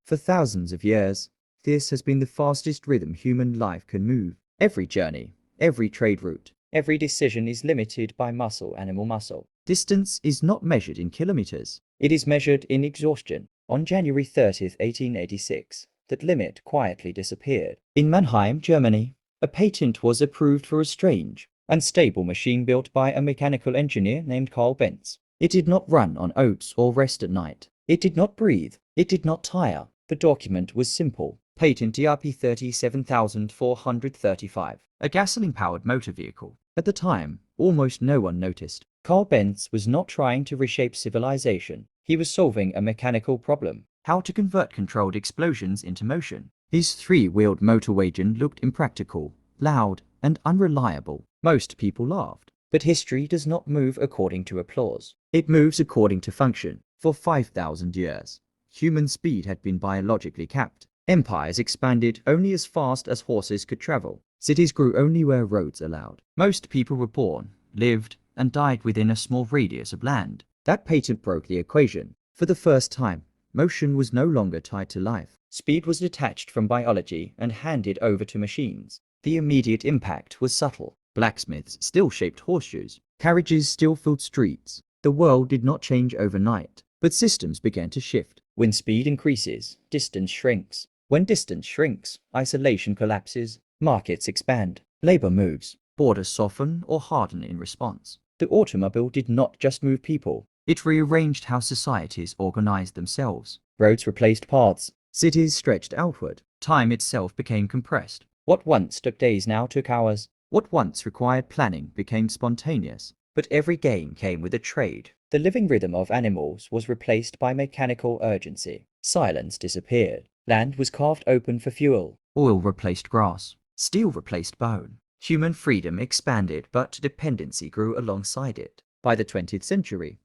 For thousands of years, this has been the fastest rhythm human life can move. Every journey, every trade route, every decision is limited by muscle, animal muscle. Distance is not measured in kilometers. It is measured in exhaustion. On January 30th, 1886, that limit quietly disappeared. In Mannheim, Germany, a patent was approved for a strange, unstable machine built by a mechanical engineer named Carl Benz. It did not run on oats or rest at night. It did not breathe. It did not tire. The document was simple. Patent DRP 37435, a gasoline-powered motor vehicle. At the time, almost no one noticed. Carl Benz was not trying to reshape civilization. He was solving a mechanical problem: how to convert controlled explosions into motion. His three-wheeled motor wagon looked impractical, loud, and unreliable. Most people laughed. But history does not move according to applause. It moves according to function. For 5,000 years, human speed had been biologically capped. Empires expanded only as fast as horses could travel. Cities grew only where roads allowed. Most people were born, lived, and died within a small radius of land. That patent broke the equation. For the first time, motion was no longer tied to life. Speed was detached from biology and handed over to machines. The immediate impact was subtle. Blacksmiths still shaped horseshoes. Carriages still filled streets. The world did not change overnight, but systems began to shift. When speed increases, distance shrinks. When distance shrinks, isolation collapses, markets expand, labor moves, borders soften or harden in response. The automobile did not just move people. It rearranged how societies organized themselves. Roads replaced paths. Cities stretched outward. Time itself became compressed. What once took days now took hours. What once required planning became spontaneous. But every gain came with a trade. The living rhythm of animals was replaced by mechanical urgency. Silence disappeared. Land was carved open for fuel. Oil replaced grass. Steel replaced bone. Human freedom expanded, but dependency grew alongside it. By the 20th century,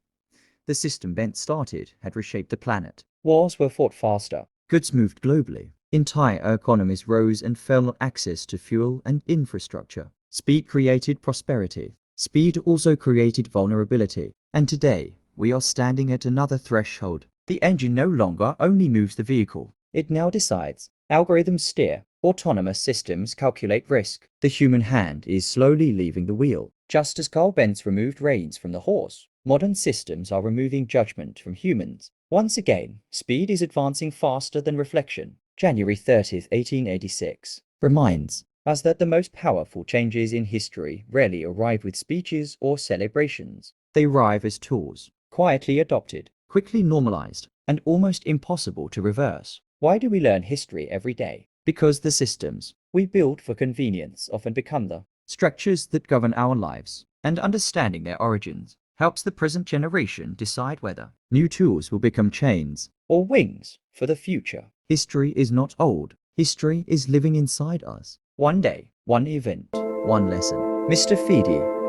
the system Benz started had reshaped the planet. Wars were fought faster. Goods moved globally. Entire economies rose and fell on access to fuel and infrastructure. Speed created prosperity. Speed also created vulnerability. And today, we are standing at another threshold. The engine no longer only moves the vehicle. It now decides. Algorithms steer. Autonomous systems calculate risk. The human hand is slowly leaving the wheel. Just as Carl Benz removed reins from the horse, modern systems are removing judgment from humans. Once again, speed is advancing faster than reflection. January 30th, 1886, reminds us that the most powerful changes in history rarely arrive with speeches or celebrations. They arrive as tools, quietly adopted, quickly normalized, and almost impossible to reverse. Why do we learn history every day? Because the systems we build for convenience often become the structures that govern our lives, and understanding their origins helps the present generation decide whether new tools will become chains or wings for the future. History is not old. History is living inside us. One day, one event, one lesson. Mr. Feedy